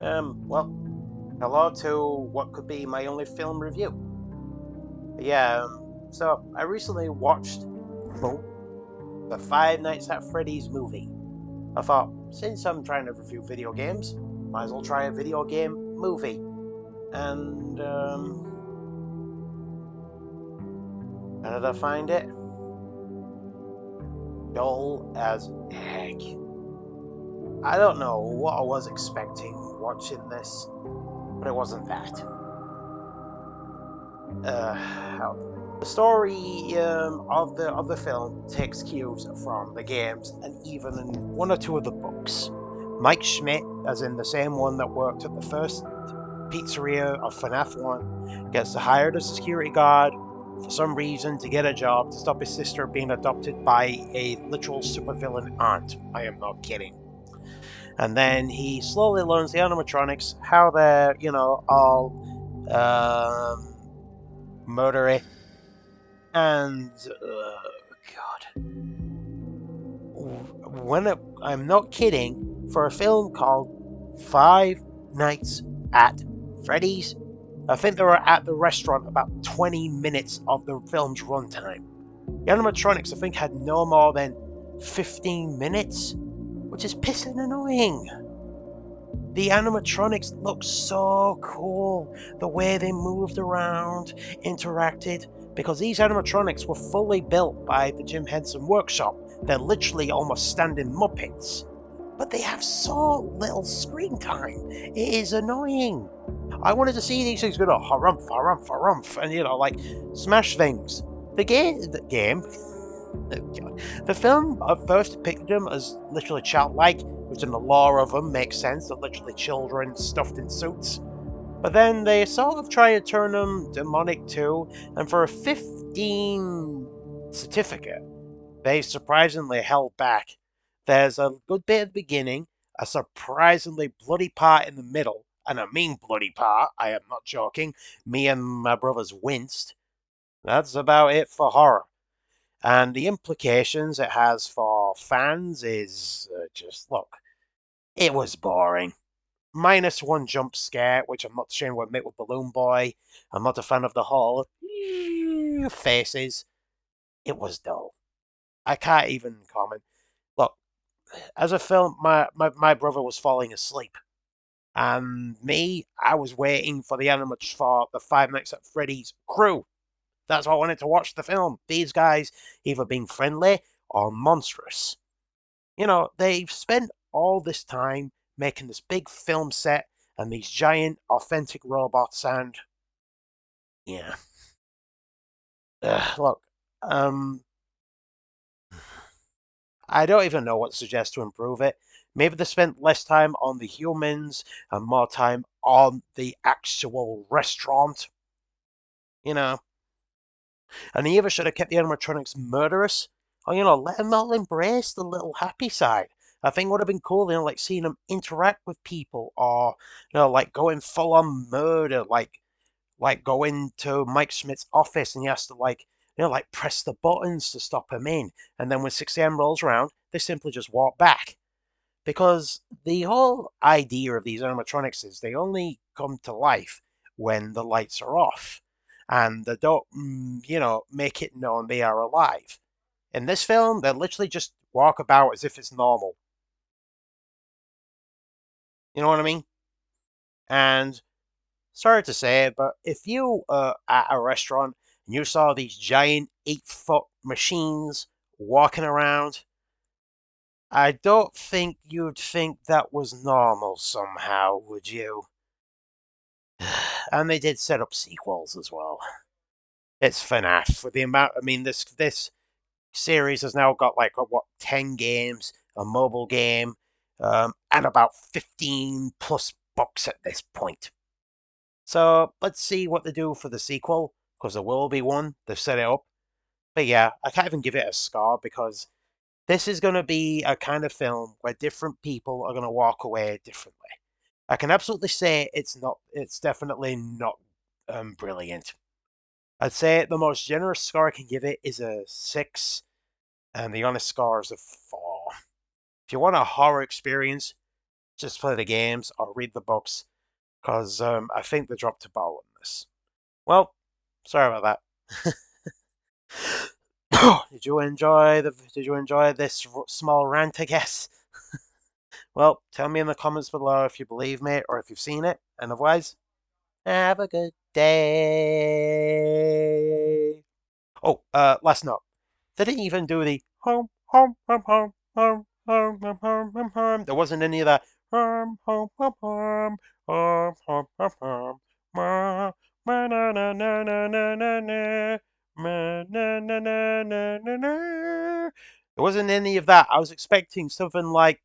Well, hello to what could be my only film review. Yeah, so I recently watched, boom, the Five Nights at Freddy's movie. I thought, since I'm trying to review video games, might as well try a video game movie. And, how did I find it? Dull as heck. I don't know what I was expecting watching this, but it wasn't that. The story of the film takes cues from the games and even in one or two of the books. Mike Schmidt, as in the same one that worked at the first pizzeria of FNAF 1, gets hired as a security guard for some reason to get a job to stop his sister being adopted by a literal supervillain aunt. I am not kidding. And then he slowly learns the animatronics, how they're, all murdery. And, God. I'm not kidding, for a film called Five Nights at Freddy's, I think they were at the restaurant about 20 minutes of the film's runtime. The animatronics, I think, had no more than 15 minutes, which is pissing annoying. The animatronics looked so cool, the way they moved around, interacted, because these animatronics were fully built by the Jim Henson workshop. They're literally almost standing Muppets. But they have so little screen time. It is annoying. I wanted to see these things go harumph, harumph, harumph, and like smash things. The game, the film at first depicted them as literally childlike, which in the lore of them makes sense. They're literally children stuffed in suits. But then they sort of try to turn them demonic too, and for a 15 certificate, they surprisingly held back. There's a good bit at the beginning, a surprisingly bloody part in the middle, and I mean bloody part, I am not joking. Me and my brothers winced. That's about it for horror. And the implications it has for fans is just look, it was boring. Minus one jump scare, which I'm not ashamed to admit with Balloon Boy. I'm not a fan of the whole faces. It was dull. I can't even comment. Look, as a film, my brother was falling asleep. And me, I was waiting for for the Five Nights at Freddy's crew. That's why I wanted to watch the film. These guys either being friendly or monstrous. They've spent all this time making this big film set and these giant authentic robots and yeah. Look, um I don't even know what to suggest to improve it. Maybe they spent less time on the humans and more time on the actual restaurant, you know. And they either should have kept the animatronics murderous, or let them all embrace the little happy side. I think would have been cool, like seeing them interact with people, or like going full on murder, like go into Mike Schmidt's office and he has to like press the buttons to stop him in, and then when 6 a.m. rolls around, they simply just walk back. Because the whole idea of these animatronics is they only come to life when the lights are off, and they don't, make it known they are alive. In this film, they literally just walk about as if it's normal. You know what I mean? And sorry to say it, but if you at a restaurant and you saw these giant 8-foot machines walking around, I don't think you'd think that was normal somehow, would you? And they did set up sequels as well. It's FNAF for the amount. I mean, this series has now got like what 10 games, a mobile game, and about 15 plus books at this point. So let's see what they do for the sequel, because there will be one. They've set it up. But yeah, I can't even give it a score because this is going to be a kind of film where different people are going to walk away differently. I can absolutely say it's definitely not brilliant. I'd say the most generous score I can give it is a 6, and the honest score is a 4. If you want a horror experience, just play the games or read the books, because I think they dropped a ball on this. Well, sorry about that. Did you enjoy this small rant, I guess? Well, tell me in the comments below if you believe me or if you've seen it. And otherwise, have a good day. Oh, last note. They didn't even do the home, home, home, home, home, home, home, home, home, home. There wasn't any of that home, home, home, home, home, home, home, home. Ma, ma, na, na, na, na, na, na, na. Ma, na, na, na, na, na, na. There wasn't any of that. I was expecting something like